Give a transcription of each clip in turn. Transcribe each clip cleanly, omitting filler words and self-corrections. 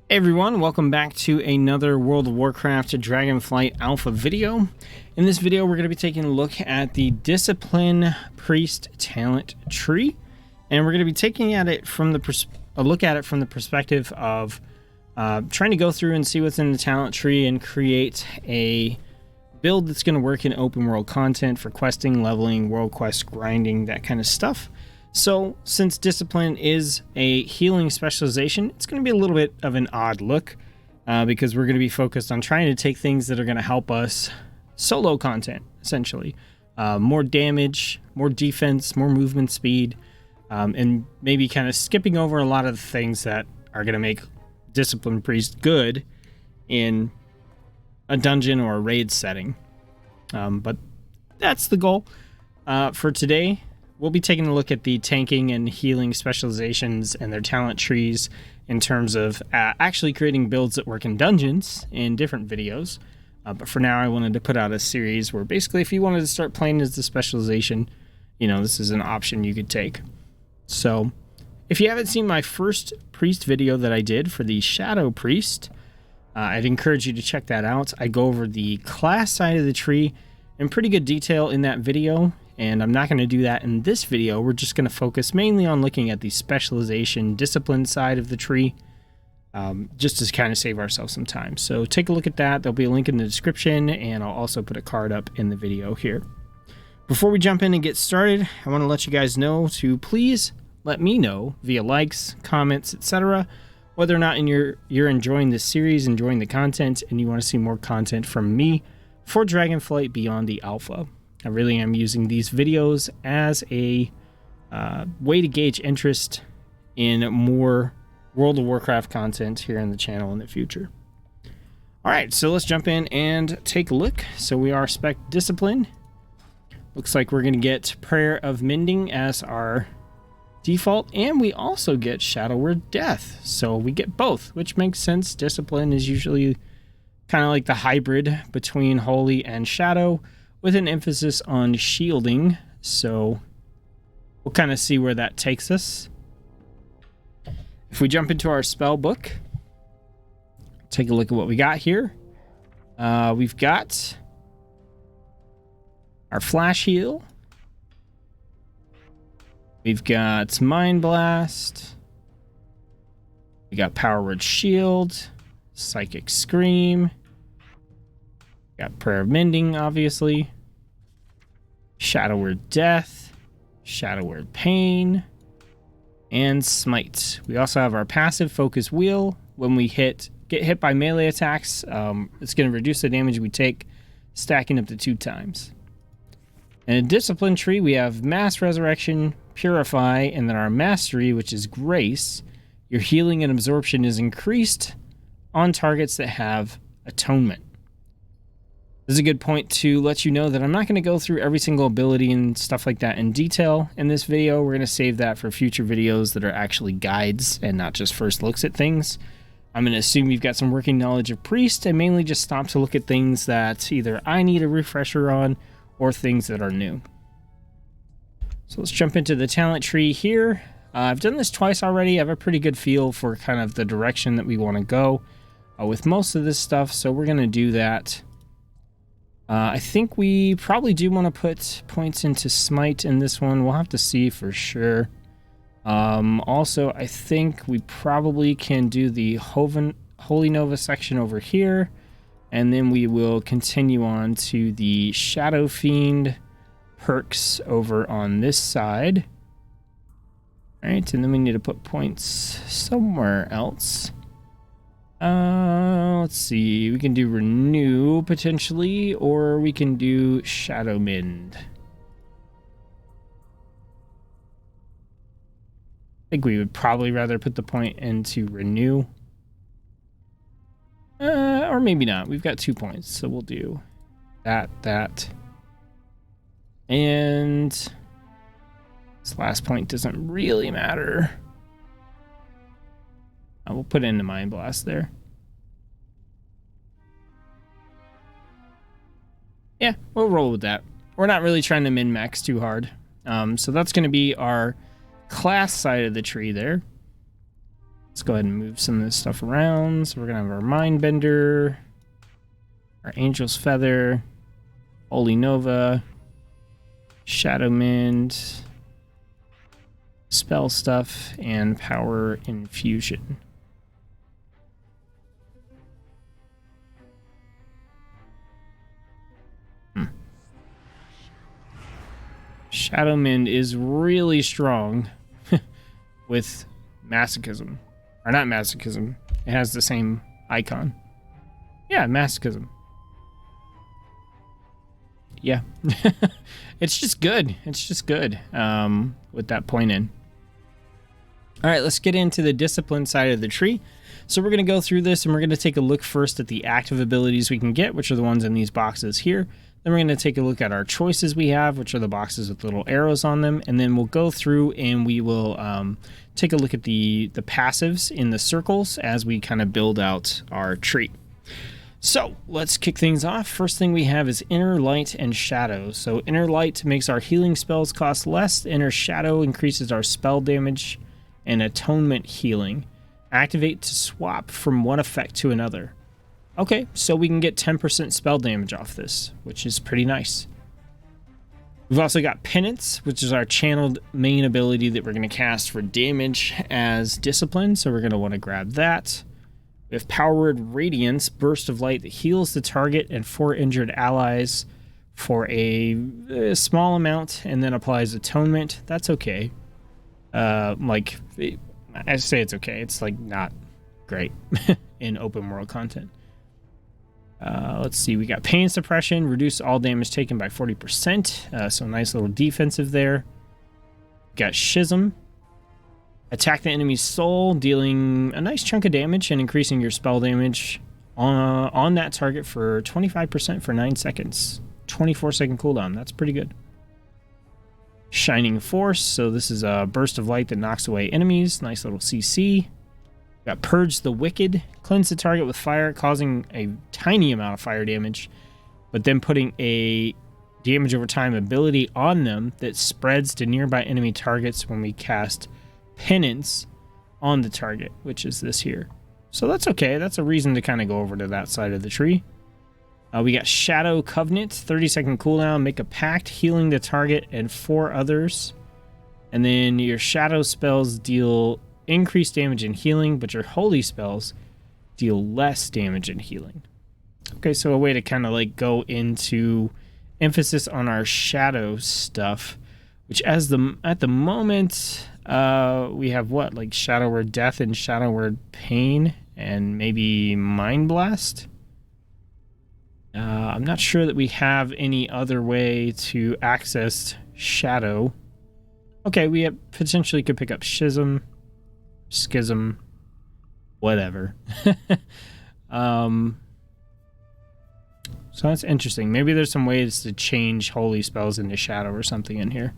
Hey everyone, welcome back to another World of Warcraft Dragonflight Alpha video. In this video, we're going to be taking a look at the Discipline Priest talent tree, and we're going to be taking a look at it from the perspective of trying to go through and see what's in the talent tree and create a build that's going to work in open world content for questing, leveling, world quest grinding, that kind of stuff. So, since Discipline is a healing specialization, it's going to be a little bit of an odd look because we're going to be focused on trying to take things that are going to help us solo content, essentially. More damage, more defense, more movement speed, and maybe kind of skipping over a lot of the things that are going to make Discipline Priest good in a dungeon or a raid setting. But that's the goal for today. We'll be taking a look at the tanking and healing specializations and their talent trees in terms of actually creating builds that work in dungeons in different videos. But for now, I wanted to put out a series where basically if you wanted to start playing as the specialization, you know, this is an option you could take. So if you haven't seen my first priest video that I did for the Shadow Priest, I'd encourage you to check that out. I go over the class side of the tree in pretty good detail in that video. And I'm not going to do that in this video. We're just going to focus mainly on looking at the specialization discipline side of the tree, just to kind of save ourselves some time. So take a look at that. There'll be a link in the description, and I'll also put a card up in the video here. Before we jump in and get started, I want to let you guys know to please let me know via likes, comments, etc., whether or not you're enjoying this series, enjoying the content, and you want to see more content from me for Dragonflight beyond the alpha. I really am using these videos as a way to gauge interest in more World of Warcraft content here in the channel in the future. Alright, so let's jump in and take a look. So we are spec Discipline. Looks like we're going to get Prayer of Mending as our default, and we also get Shadow Word Death. So we get both, which makes sense. Discipline is usually kind of like the hybrid between Holy and Shadow, with an emphasis on shielding, so we'll kind of see where that takes us. If we jump into our spell book, take a look at what we got here. We've got our Flash Heal. We've got Mind Blast. We got Power Word Shield, Psychic Scream. Got Prayer of Mending, obviously. Shadow Word Death. Shadow Word Pain. And Smite. We also have our passive Focus Wheel. When we get hit by melee attacks, it's going to reduce the damage we take, stacking up to 2 times. In a Discipline tree, we have Mass Resurrection, Purify, and then our Mastery, which is Grace. Your healing and absorption is increased on targets that have Atonement. This is a good point to let you know that I'm not going to go through every single ability and stuff like that in detail in this video. We're going to save that for future videos that are actually guides and not just first looks at things. I'm going to assume you've got some working knowledge of Priest and mainly just stop to look at things that either I need a refresher on or things that are new. So let's jump into the talent tree here. I've done this twice already. I have a pretty good feel for kind of the direction that we want to go with most of this stuff, so we're going to do that. I think we probably do want to put points into Smite in this one. We'll have to see for sure. Also, I think we probably can do the Holy Nova section over here. And then we will continue on to the Shadow Fiend perks over on this side. Alright, and then we need to put points somewhere else. Let's see, we can do Renew potentially, or we can do Shadow Mend. I think we would probably rather put the point into Renew. Or maybe not. We've got 2 points, so we'll do that. And this last point doesn't really matter. We'll put it into Mind Blast there. Yeah, we'll roll with that. We're not really trying to min-max too hard. So that's going to be our class side of the tree there. Let's go ahead and move some of this stuff around. So we're going to have our Mindbender, our Angel's Feather, Holy Nova, Shadow Mend, Spell Stuff, and Power Infusion. Shadow Mend is really strong with Masochism. Or not Masochism. It has the same icon. Yeah, Masochism. Yeah. It's just good. It's just good with that point in. All right, let's get into the discipline side of the tree. So we're going to go through this, and we're going to take a look first at the active abilities we can get, which are the ones in these boxes here. Then we're going to take a look at our choices we have, which are the boxes with little arrows on them. And then we'll go through and we will take a look at the passives in the circles as we kind of build out our tree. So let's kick things off. First thing we have is Inner Light and Shadow. So Inner Light makes our healing spells cost less. Inner Shadow increases our spell damage and Atonement healing. Activate to swap from one effect to another. Okay, so we can get 10% spell damage off this, which is pretty nice. We've also got Penance, which is our channeled main ability that we're going to cast for damage as Discipline, so we're going to want to grab that. We have Power Word Radiance, Burst of Light that heals the target and 4 injured allies for a small amount, and then applies Atonement. That's okay. I say it's okay. It's like not great in open world content. Let's see. We got Pain Suppression, reduce all damage taken by 40%. So nice little defensive there. We got Schism. Attack the enemy's soul, dealing a nice chunk of damage and increasing your spell damage on that target for 25% for 9 seconds. 24-second cooldown. That's pretty good. Shining Force. So this is a burst of light that knocks away enemies. Nice little CC. Got Purge the Wicked. Cleanse the target with fire, causing a tiny amount of fire damage, but then putting a damage over time ability on them that spreads to nearby enemy targets when we cast Penance on the target, which is this here. So that's okay. That's a reason to kind of go over to that side of the tree. We got Shadow Covenant, 30-second cooldown, make a pact, healing the target and 4 others. And then your shadow spells deal increased damage and healing, but your holy spells deal less damage and healing. Okay, so a way to kind of like go into emphasis on our shadow stuff, which at the moment we have what, like Shadow Word Death and Shadow Word Pain and maybe Mind Blast. I'm not sure that we have any other way to access Shadow. Okay, we potentially could pick up Schism, whatever. So that's interesting. Maybe there's some ways to change holy spells into Shadow or something in here.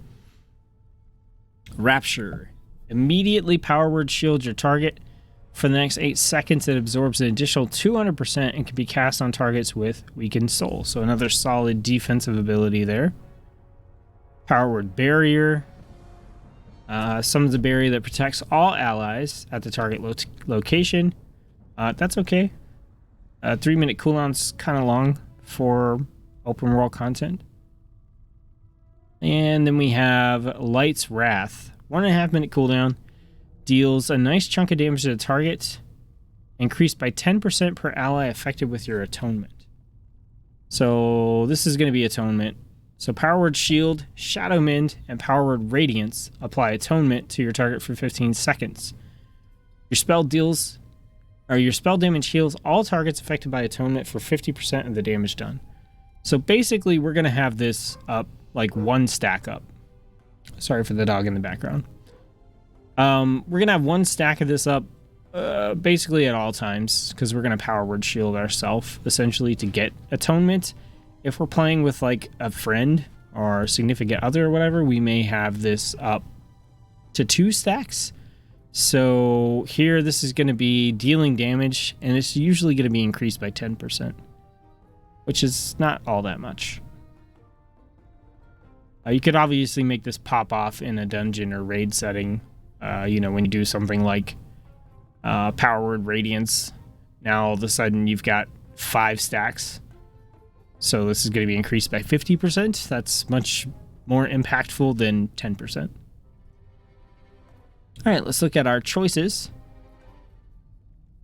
Rapture. Immediately power word shield your target. For the next 8 seconds, it absorbs an additional 200% and can be cast on targets with Weakened Soul. So another solid defensive ability there. Power Word Barrier. Summons a barrier that protects all allies at the target location. That's okay. 3-minute cooldown's kind of long for open world content. And then we have Light's Wrath. 1.5-minute cooldown. Deals a nice chunk of damage to the target. Increased by 10% per ally affected with your Atonement. So this is going to be Atonement. So Power Word Shield, Shadow Mend, and Power Word Radiance apply Atonement to your target for 15 seconds. Your spell damage heals all targets affected by Atonement for 50% of the damage done. So basically, we're going to have this up like 1 stack up. Sorry for the dog in the background. We're going to have 1 stack of this up basically at all times, because we're going to Power Word Shield ourselves, essentially, to get Atonement. If we're playing with like a friend or a significant other or whatever, we may have this up to 2 stacks. So here, this is going to be dealing damage, and it's usually going to be increased by 10%, which is not all that much. You could obviously make this pop off in a dungeon or raid setting, when you do something like Power Word Radiance. Now all of a sudden you've got 5 stacks. So this is going to be increased by 50%. That's much more impactful than 10%. All right, let's look at our choices.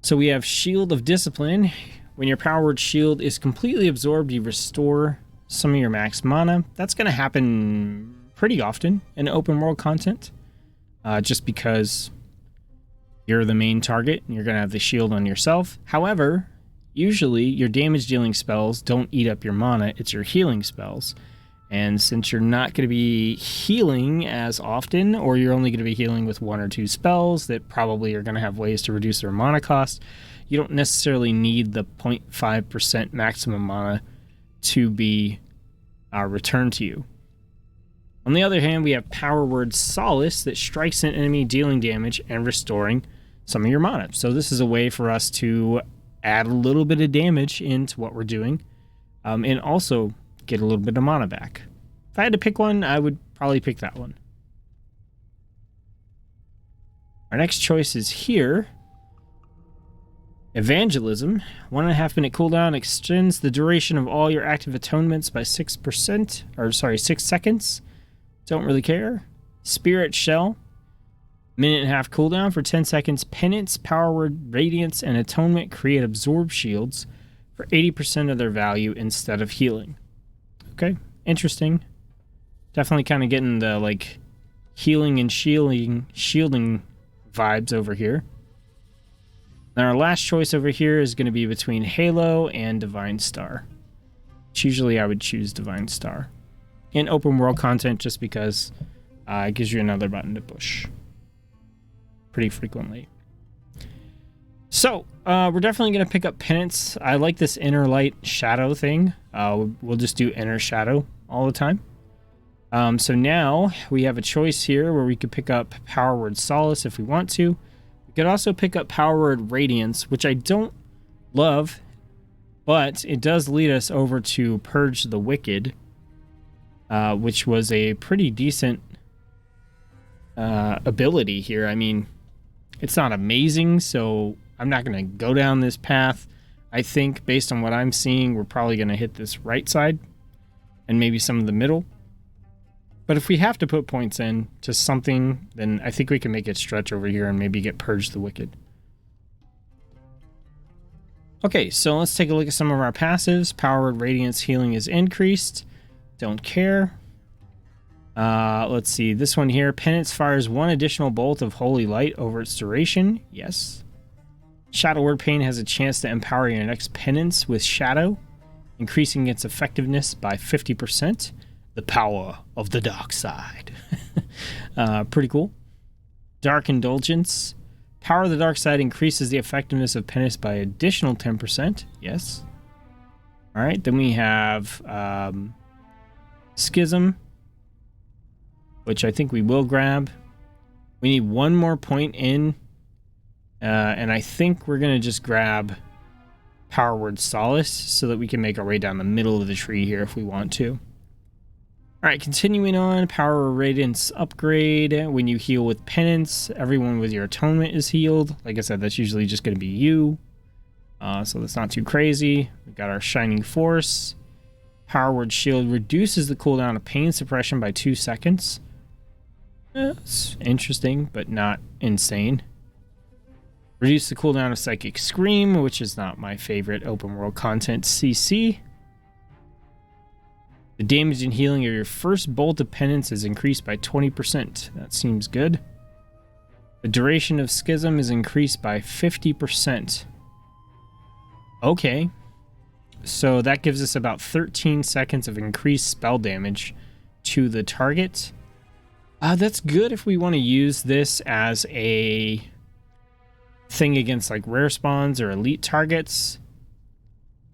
So we have Shield of Discipline. When your Power Word shield is completely absorbed, you restore some of your max mana. That's going to happen pretty often in open world content, just because you're the main target and you're going to have the shield on yourself. However, usually your damage dealing spells don't eat up your mana, it's your healing spells. And since you're not going to be healing as often, or you're only going to be healing with 1 or 2 spells that probably are going to have ways to reduce their mana cost, you don't necessarily need the 0.5% maximum mana to be returned to you. On the other hand, we have Power Word Solace that strikes an enemy, dealing damage and restoring some of your mana. So this is a way for us to add a little bit of damage into what we're doing, and also get a little bit of mana back. If I had to pick one, I would probably pick that one. Our next choice is here. Evangelism. 1.5 minute cooldown extends the duration of all your active atonements by 6%, or sorry, 6 seconds. Don't really care. Spirit Shell. 1.5 cooldown for 10 seconds. Penance, Power Word, Radiance, and Atonement create absorb shields for 80% of their value instead of healing. Okay, interesting. Definitely kind of getting the like healing and shielding vibes over here. Now our last choice over here is going to be between Halo and Divine Star. Which usually I would choose Divine Star in open world content, just because it gives you another button to push pretty frequently. So we're definitely going to pick up Penance. I like this inner light shadow thing. We'll just do inner shadow all the time. So now we have a choice here where we could pick up Power Word Solace if we want to. We could also pick up Power Word Radiance, which I don't love, but it does lead us over to Purge the Wicked, which was a pretty decent ability here. I mean, it's not amazing, so I'm not going to go down this path. I think based on what I'm seeing, we're probably going to hit this right side and maybe some of the middle. But if we have to put points in to something, then I think we can make it stretch over here and maybe get Purge the Wicked. Okay, so let's take a look at some of our passives. Power Word Radiance healing is increased. Don't care. Let's see. This one here. Penance fires 1 additional bolt of Holy Light over its duration. Yes. Shadow Word Pain has a chance to empower your next Penance with Shadow, increasing its effectiveness by 50%. The power of the dark side. Pretty cool. Dark Indulgence. Power of the dark side increases the effectiveness of Penance by additional 10%. Yes. All right. Then we have Schism, which I think we will grab. We need 1 more point in. And I think we're going to just grab Power Word Solace so that we can make our way down the middle of the tree here if we want to. All right, continuing on, Power Word Radiance upgrade. When you heal with Penance, everyone with your Atonement is healed. Like I said, that's usually just going to be you. So that's not too crazy. We've got our Shining Force. Power Word Shield reduces the cooldown of Pain Suppression by 2 seconds. It's interesting, but not insane. Reduce the cooldown of Psychic Scream, which is not my favorite open world content CC. The damage and healing of your first bolt of Penance is increased by 20%. That seems good. The duration of Schism is increased by 50%. Okay. So that gives us about 13 seconds of increased spell damage to the target. That's good if we want to use this as a thing against like rare spawns or elite targets.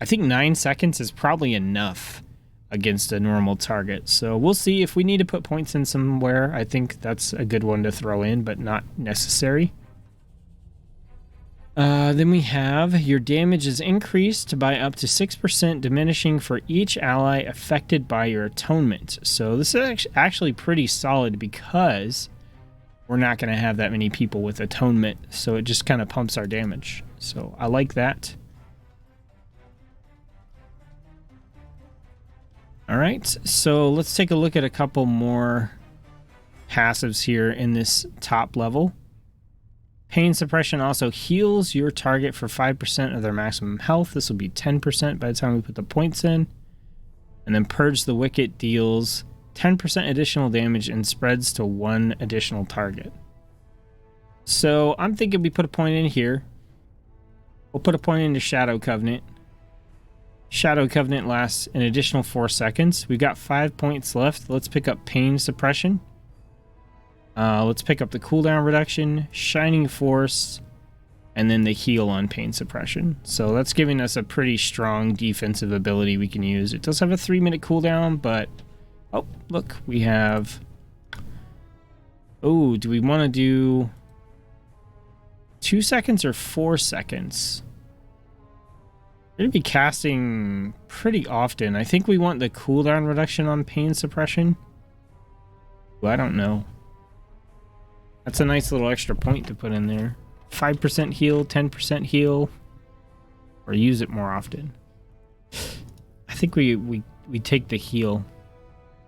I think 9 seconds is probably enough against a normal target. So we'll see if we need to put points in somewhere. I think that's a good one to throw in, but not necessary. Then we have your damage is increased by up to 6%, diminishing for each ally affected by your atonement. So this is actually pretty solid because we're not going to have that many people with atonement, so it just kind of pumps our damage. So I like that. All right, so let's take a look at a couple more passives here in this top level. Pain suppression also heals your target for 5% of their maximum health. This will be 10% by the time we put the points in. And then Purge the Wicked deals 10% additional damage and spreads to 1 additional target. So I'm thinking we put a point in here. We'll put a point into Shadow Covenant. Shadow Covenant lasts an additional 4 seconds. We've got 5 points left. Let's pick up Pain Suppression. Let's pick up the cooldown reduction, Shining Force, and then the heal on Pain Suppression. So that's giving us a pretty strong defensive ability we can use. It does have a 3-minute cooldown, but... Oh, look, we have... Oh, do we want to do 2 seconds or 4 seconds? We're going to be casting pretty often. I think we want the cooldown reduction on Pain Suppression. Well, I don't know. That's a nice little extra point to put in there. 5% heal, 10% heal, or use it more often. I think we take the heal.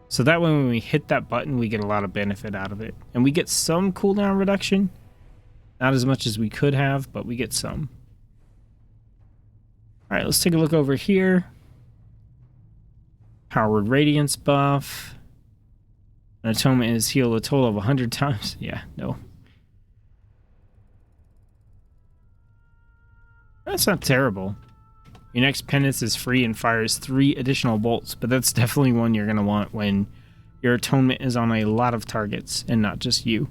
So that way when we hit that button, we get a lot of benefit out of it. And we get some cooldown reduction. Not as much as we could have, but we get some. All right, let's take a look over here. Powered Radiance buff. An atonement is healed a total of 100 times. Yeah, no. That's not terrible. Your next penance is free and fires 3 additional bolts, but that's definitely one you're going to want when your atonement is on a lot of targets and not just you.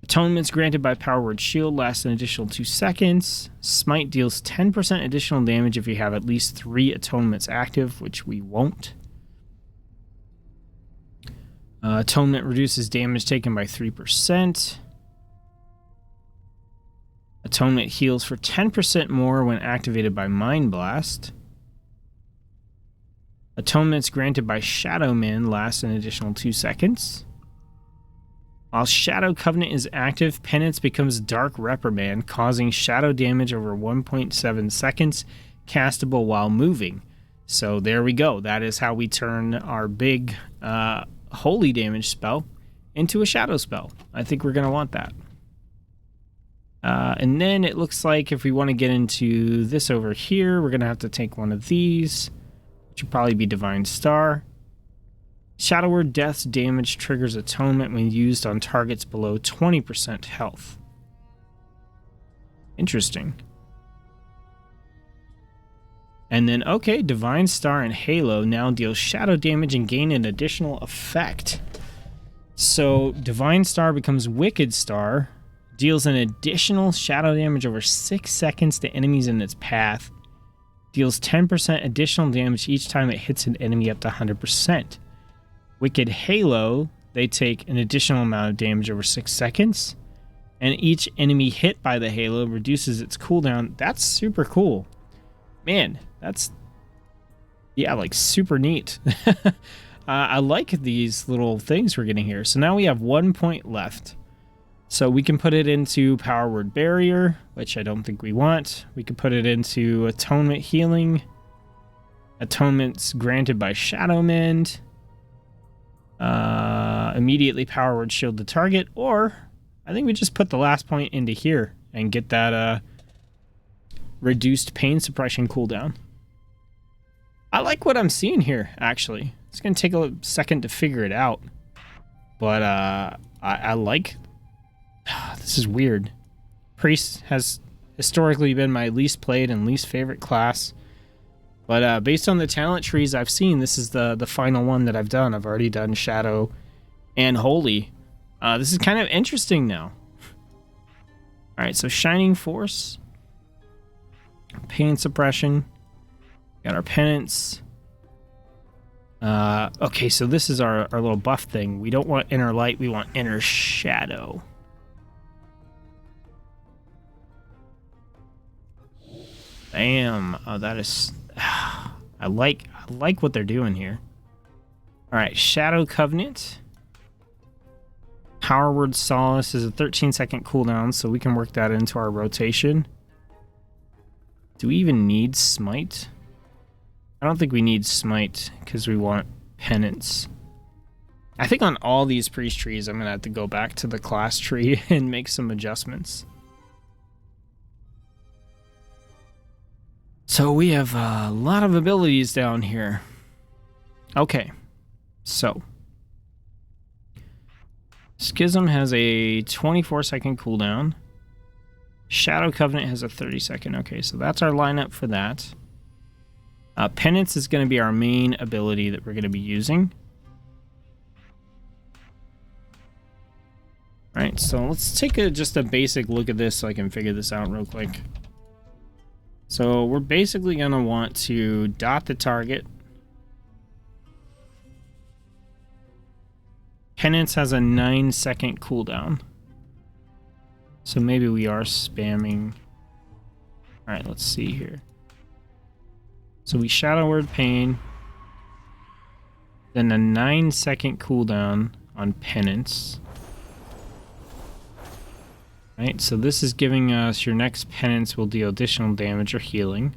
Atonements granted by Power Word Shield last an additional 2 seconds. Smite deals 10% additional damage if you have at least 3 atonements active, which we won't. Atonement reduces damage taken by 3%. Atonement heals for 10% more when activated by Mind Blast. Atonements granted by Shadow Man last an additional 2 seconds. While Shadow Covenant is active, Penance becomes Dark Reprimand, causing shadow damage over 1.7 seconds, castable while moving. So there we go. That is how we turn our big holy damage spell into a shadow spell. I think we're going to want that. And then it looks like if we want to get into this over here, we're going to have to take one of these, which would probably be Divine Star. Shadow Word Death's damage triggers atonement when used on targets below 20% health. Interesting. And then, okay, Divine Star and Halo now deal shadow damage and gain an additional effect. So Divine Star becomes Wicked Star, deals an additional shadow damage over 6 seconds to enemies in its path, deals 10% additional damage each time it hits an enemy up to 100%. Wicked Halo, they take an additional amount of damage over 6 seconds, and each enemy hit by the Halo reduces its cooldown. That's super cool. Man, that's, yeah, like super neat. I like these little things we're getting here. So now we have 1 point left. So we can put it into Power Word Barrier, which I don't think we want. We can put it into Atonement Healing. Atonements granted by Shadow Mend. Immediately Power Word Shield the target, or I think we just put the last point into here and get that reduced pain suppression cooldown. I like what I'm seeing here, actually. It's going to take a second to figure it out, but I like... This is weird. Priest has historically been my least played and least favorite class. But based on the talent trees I've seen, this is the final one that I've done. I've already done Shadow and Holy. This is kind of interesting now. Alright, so Shining Force. Pain Suppression. Got our Penance. Okay, so this is our little buff thing. We don't want Inner Light, we want Inner Shadow. Bam. Oh, that is... I like what they're doing here. All right, Shadow Covenant. Power Word Solace is a 13-second cooldown, so we can work that into our rotation. Do we even need Smite? I don't think we need Smite because we want Penance. I think on all these priest trees, I'm going to have to go back to the class tree and make some adjustments. So we have a lot of abilities down here. Okay, so Schism has a 24-second cooldown. Shadow Covenant has a 30-second. Okay, so that's our lineup for that. Penance is going to be our main ability that we're going to be using. All right, so let's take just a basic look at this so I can figure this out real quick. So we're basically going to want to dot the target. Penance has a 9-second cooldown. So maybe we are spamming. All right, let's see here. So we Shadow Word Pain. Then a 9-second cooldown on Penance. Right, so this is giving us your next penance will deal additional damage or healing.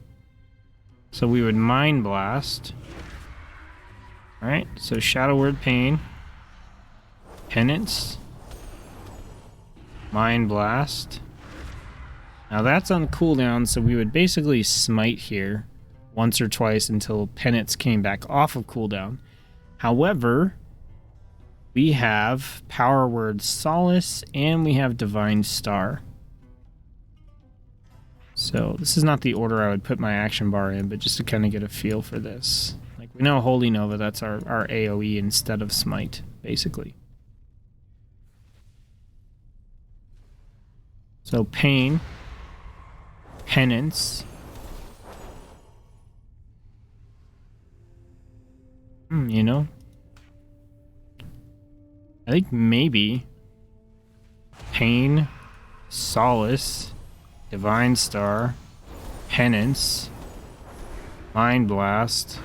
So we would Mind Blast. Alright, so Shadow Word Pain. Penance. Mind Blast. Now that's on cooldown, so we would basically smite here once or twice until penance came back off of cooldown. However, we have Power Word Solace, and we have Divine Star. So this is not the order I would put my action bar in, but just to kind of get a feel for this. Like we know Holy Nova, that's our AoE instead of Smite, basically. So Pain, Penance. You know? I think maybe Pain, Solace, Divine Star, Penance, Mind Blast,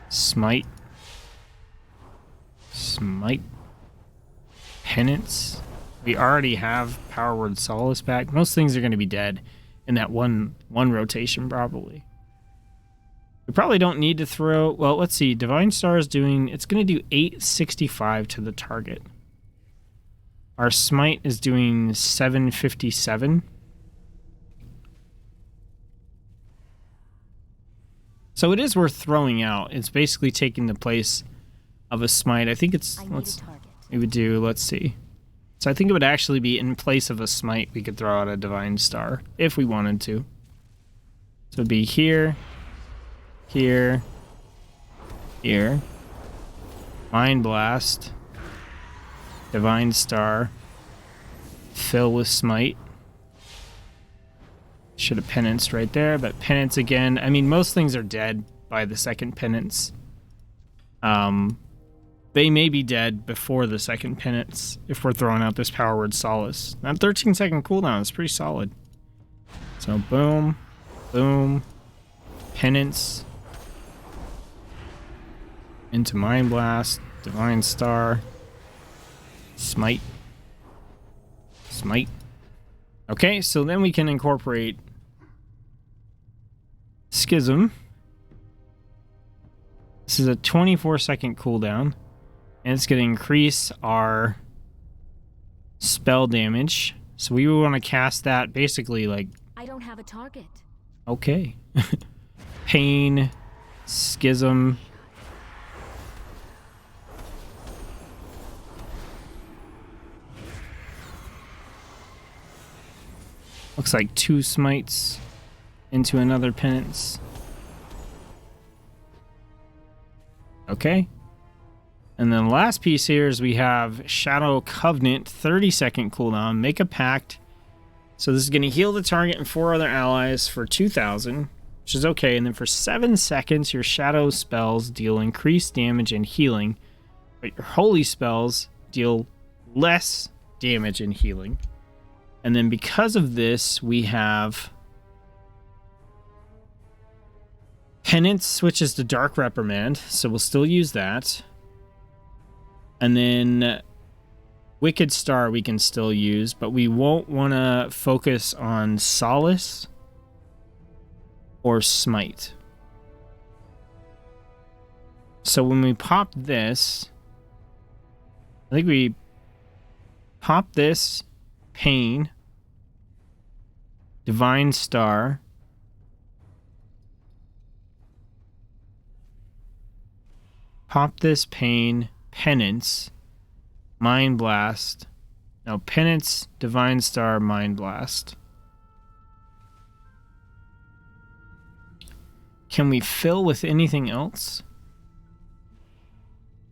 Smite, Penance. We already have Power Word Solace back. Most things are going to be dead in that one rotation, probably. We probably don't need to throw... Well, let's see. Divine Star is doing... It's going to do 865 to the target. Our Smite is doing 757. So it is worth throwing out. It's basically taking the place of a Smite. I think it's... We would do... Let's see. So I think it would actually be in place of a Smite. We could throw out a Divine Star if we wanted to. So it would be here... Here, here, Mind Blast, Divine Star, fill with Smite. Should have Penance right there, but Penance again. I mean, most things are dead by the second Penance. They may be dead before the second Penance if we're throwing out this Power Word Solace. That 13-second cooldown is pretty solid. So boom, boom, Penance. Into Mind Blast, Divine Star, Smite. Okay, so then we can incorporate Schism. This is a 24-second cooldown, and it's going to increase our spell damage. So we would want to cast that basically like... I don't have a target. Okay. Pain, Schism... Looks like 2 smites into another penance. Okay. And then the last piece here is we have Shadow Covenant, 30-second cooldown. Make a pact. So this is going to heal the target and 4 other allies for 2,000, which is okay. And then for 7 seconds, your Shadow spells deal increased damage and healing, but your Holy spells deal less damage and healing. And then because of this, we have Penance switches to Dark Reprimand, so we'll still use that. And then Wicked Star we can still use, but we won't want to focus on Solace or Smite. So when we pop this, I think we pop this, Pain, Divine Star, pop this, Pain, Penance, Mind Blast. No, Penance, Divine Star, Mind Blast. Can we fill with anything else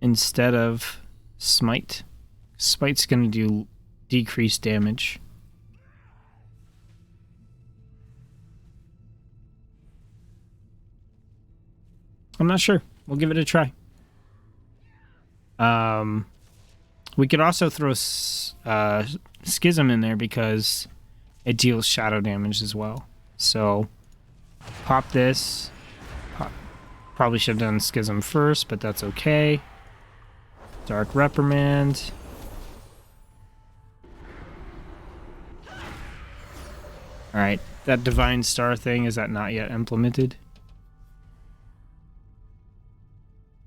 instead of Smite? Smite's going to do decreased damage. I'm not sure. We'll give it a try. We could also throw Schism in there because it deals shadow damage as well. So pop this. Probably should have done Schism first, but that's okay. Dark Reprimand. Alright, that Divine Star thing, is that not yet implemented?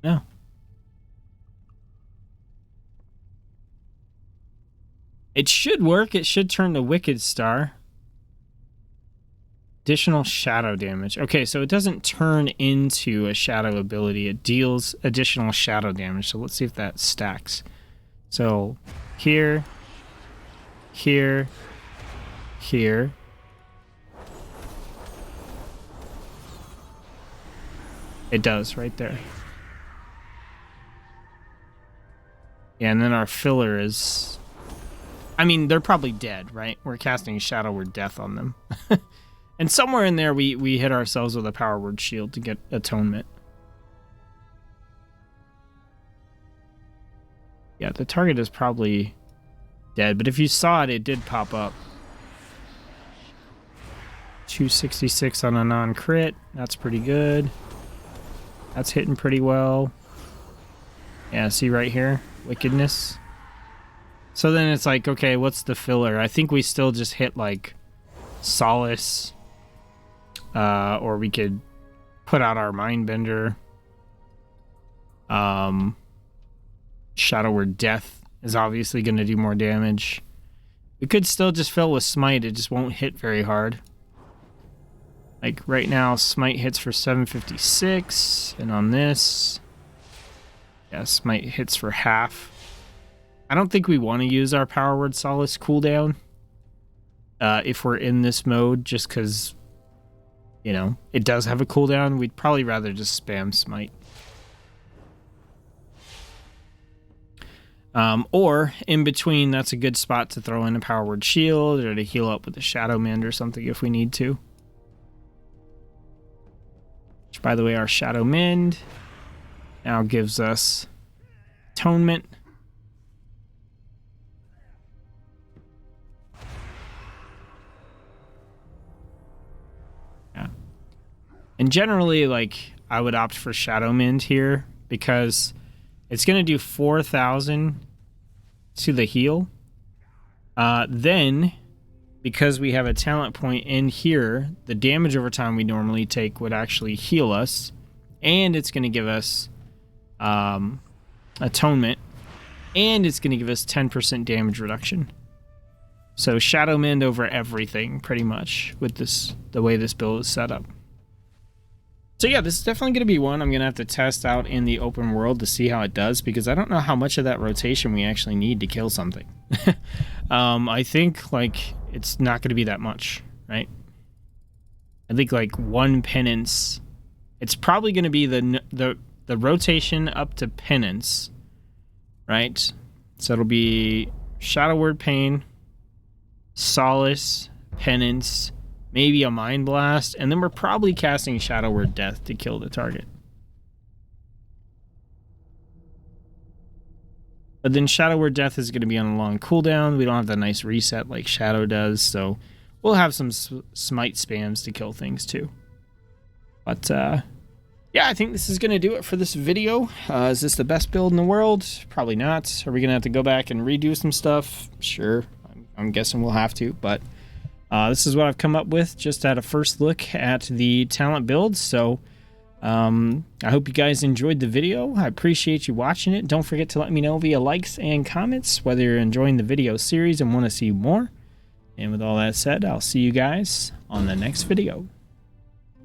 No. It should work. It should turn to Wicked Star. Additional shadow damage. Okay, so it doesn't turn into a shadow ability. It deals additional shadow damage. So let's see if that stacks. So here, here, here. It does right there. Yeah, and then our filler is... I mean, they're probably dead, right? We're casting Shadow Word Death on them. And somewhere in there, we hit ourselves with a Power Word Shield to get Atonement. Yeah, the target is probably dead, but if you saw it, it did pop up. 266 on a non-crit. That's pretty good. That's hitting pretty well. Yeah, see right here? Wickedness. So then it's like, okay, what's the filler? I think we still just hit like Solace. Or we could put out our Mindbender. Shadow Word Death is obviously going to do more damage. We could still just fill with Smite. It just won't hit very hard. Like right now, Smite hits for 756. And on this, yeah, Smite hits for half. I don't think we want to use our Power Word Solace cooldown if we're in this mode, just because, you know, it does have a cooldown. We'd probably rather just spam Smite. Or in between, that's a good spot to throw in a Power Word Shield or to heal up with a Shadow Mend or something if we need to. Which, by the way, our Shadow Mend now gives us Atonement. Yeah. And generally, like, I would opt for Shadow Mend here because it's going to do 4,000 to the heal. Then, because we have a talent point in here, the damage over time we normally take would actually heal us. And it's going to give us Atonement. And it's going to give us 10% damage reduction. So Shadow Mend over everything, pretty much, with this, the way this build is set up. So yeah, this is definitely going to be one I'm going to have to test out in the open world to see how it does, because I don't know how much of that rotation we actually need to kill something. I think, like, it's not going to be that much, right? I think, like, one penance, it's probably going to be the rotation up to penance, right? So it'll be Shadow Word Pain, Solace, Penance, maybe a Mind Blast, and then we're probably casting Shadow Word Death to kill the target. But then Shadow Word Death is going to be on a long cooldown. We don't have the nice reset like Shadow does, so we'll have some Smite spams to kill things too. But yeah, yeah, I think this is going to do it for this video. Is this the best build in the world? Probably not. Are we going to have to go back and redo some stuff? Sure. I'm guessing we'll have to, but this is what I've come up with just at a first look at the talent builds. So I hope you guys enjoyed the video. I appreciate you watching it. Don't forget to let me know via likes and comments whether you're enjoying the video series and want to see more. And with all that said, I'll see you guys on the next video.